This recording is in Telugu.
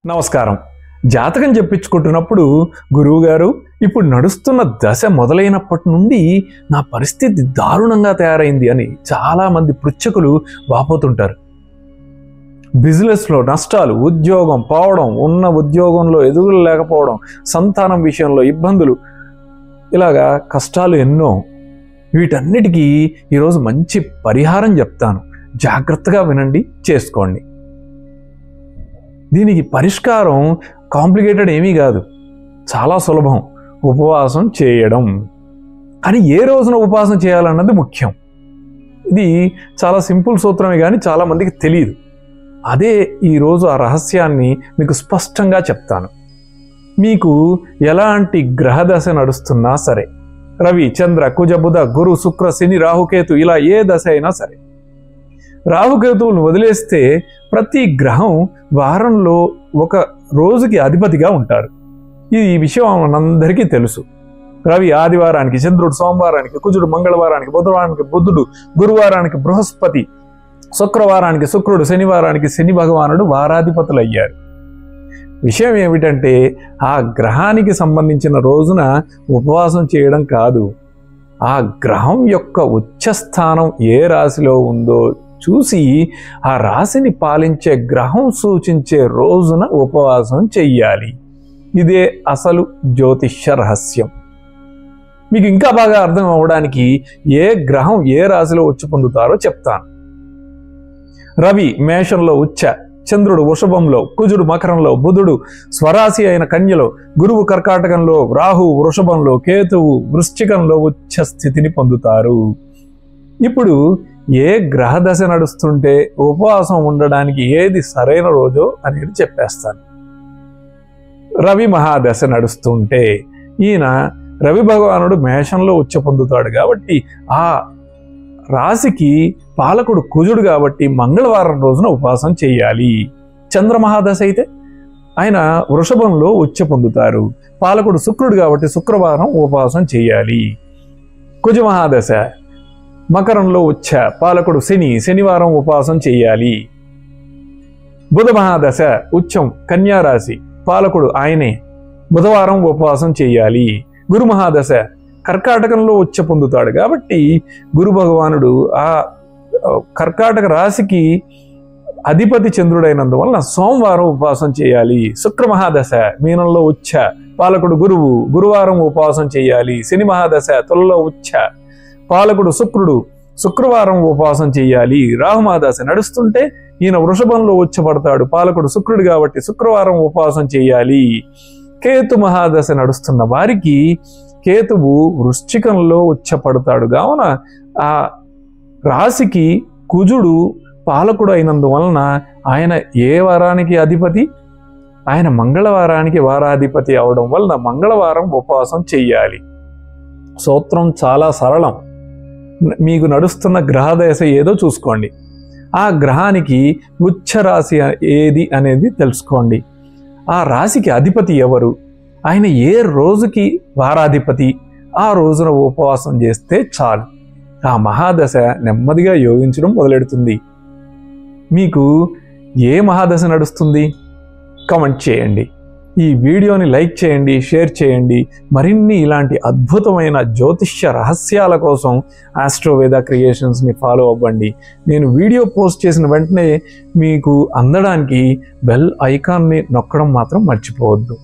నమస్కారం. జాతకం చెప్పించుకుంటున్నప్పుడు గురువుగారు ఇప్పుడు నడుస్తున్న దశ మొదలైనప్పటి నుండి నా పరిస్థితి దారుణంగా తయారైంది అని చాలామంది పృచ్ఛకులు వాపోతుంటారు. బిజినెస్లో నష్టాలు, ఉద్యోగం పోవడం, ఉన్న ఉద్యోగంలో ఎదుగులు లేకపోవడం, సంతానం విషయంలో ఇబ్బందులు, ఇలాగా కష్టాలు ఎన్నో. వీటన్నిటికీ ఈరోజు మంచి పరిహారం చెప్తాను, జాగ్రత్తగా వినండి, చేసుకోండి. దీనికి పరిష్కారం కాంప్లికేటెడ్ ఏమీ కాదు, చాలా సులభం. ఉపవాసం చేయడం. కానీ ఏ రోజున ఉపవాసం చేయాలన్నది ముఖ్యం. ఇది చాలా సింపుల్ సూత్రమే కానీ చాలామందికి తెలియదు. అదే ఈరోజు ఆ రహస్యాన్ని మీకు స్పష్టంగా చెప్తాను. మీకు ఎలాంటి గ్రహదశ నడుస్తున్నా సరే, రవి, చంద్ర, కుజ, బుధ, గురు, శుక్ర, శని, రాహుకేతు, ఇలా ఏ దశ అయినా సరే, రాహుకేతువులను వదిలేస్తే ప్రతి గ్రహం వారంలో ఒక రోజుకి అధిపతిగా ఉంటారు. ఈ విషయం మనందరికీ తెలుసు. రవి ఆదివారానికి, చంద్రుడు సోమవారానికి, కుజుడు మంగళవారానికి, బుధవారానికి బుధుడు, గురువారానికి బృహస్పతి, శుక్రవారానికి శుక్రుడు, శనివారానికి శని భగవానుడు వారాధిపతులు అయ్యారు. విషయం ఏమిటంటే ఆ గ్రహానికి సంబంధించిన రోజున ఉపవాసం చేయడం కాదు, ఆ గ్రహం యొక్క ఉచ్చస్థానం ఏ రాశిలో ఉందో చూసి ఆ రాశిని పాలించే గ్రహం సూచించే రోజున ఉపవాసం చెయ్యాలి. ఇదే అసలు జ్యోతిష్య రహస్యం. మీకు ఇంకా బాగా అర్థం అవ్వడానికి ఏ గ్రహం ఏ రాశిలో ఉచ్చ పొందుతారో చెప్తాను. రవి మేషంలో ఉచ్చ, చంద్రుడు వృషభంలో, కుజుడు మకరంలో, బుధుడు స్వరాశి అయిన కన్యలో, గురువు కర్కాటకంలో, రాహు వృషభంలో, కేతువు వృశ్చికంలో ఉచ్చ స్థితిని పొందుతారు. ఇప్పుడు ఏ గ్రహదశ నడుస్తుంటే ఉపవాసం ఉండడానికి ఏది సరైన రోజో అనేది చెప్పేస్తాను. రవి మహాదశ నడుస్తుంటే, ఈయన రవి భగవానుడు మేషంలో ఉచ్చ పొందుతాడు కాబట్టి ఆ రాశికి పాలకుడు కుజుడు కాబట్టి మంగళవారం రోజున ఉపవాసం చేయాలి. చంద్రమహాదశ అయితే ఆయన వృషభంలో ఉచ్చ పొందుతారు, పాలకుడు శుక్రుడు కాబట్టి శుక్రవారం ఉపవాసం చేయాలి. కుజ మహాదశ మకరంలో ఉచ్చ, పాలకుడు శని, శనివారం ఉపవాసం చేయాలి. బుధ మహాదశ ఉచ్చం కన్యారాశి, పాలకుడు ఆయనే, బుధవారం ఉపవాసం చేయాలి. గురు మహాదశ కర్కాటకంలో ఉచ్చ పొందుతాడు కాబట్టి గురు భగవానుడు ఆ కర్కాటక రాశికి అధిపతి చంద్రుడైనందువలన సోమవారం ఉపవాసం చేయాలి. శుక్ర మహాదశ మీనంలో ఉచ్చ, పాలకుడు గురువు, గురువారం ఉపవాసం చేయాలి. శని మహాదశ తులలో ఉచ్చ, పాలకుడు శుక్రుడు, శుక్రవారం ఉపవాసం చేయాలి. రాహు మహాదశ నడుస్తుంటే ఈయన వృషభంలో ఉచ్చపడతాడు, పాలకుడు శుక్రుడు కాబట్టి శుక్రవారం ఉపవాసం చేయాలి. కేతు మహాదశ నడుస్తున్న వారికి కేతువు వృశ్చికంలో ఉచ్చపడతాడు కావున ఆ రాశికి కుజుడు పాలకుడు అయినందువలన ఆయన ఏ వారానికి అధిపతి, ఆయన మంగళవారానికి వారాధిపతి అవడం వలన మంగళవారం ఉపవాసం చెయ్యాలి. సూత్రం చాలా సరళం. మీకు నడుస్తున్న గ్రహదశ ఏదో చూసుకోండి, ఆ గ్రహానికి ఉచ్చ రాశి ఏది అనేది తెలుసుకోండి, ఆ రాశికి అధిపతి ఎవరు, ఆయన ఏ రోజుకి వారాధిపతి, ఆ రోజున ఉపవాసం చేస్తే చాలు. ఆ మహాదశ నెమ్మదిగా యోగించడం మొదలెడుతుంది. మీకు ఏ మహాదశ నడుస్తుంది కామెంట్ చేయండి. ఈ వీడియోని లైక్ చేయండి, షేర్ చేయండి. మరిన్ని ఇలాంటి అద్భుతమైన జ్యోతిష్య రహస్యాల కోసం ఆస్ట్రోవేద క్రియేషన్స్ని ఫాలో అవ్వండి. నేను వీడియో పోస్ట్ చేసిన వెంటనే మీకు అందడానికి బెల్ ఐకాన్ని నొక్కడం మాత్రం మర్చిపోవద్దు.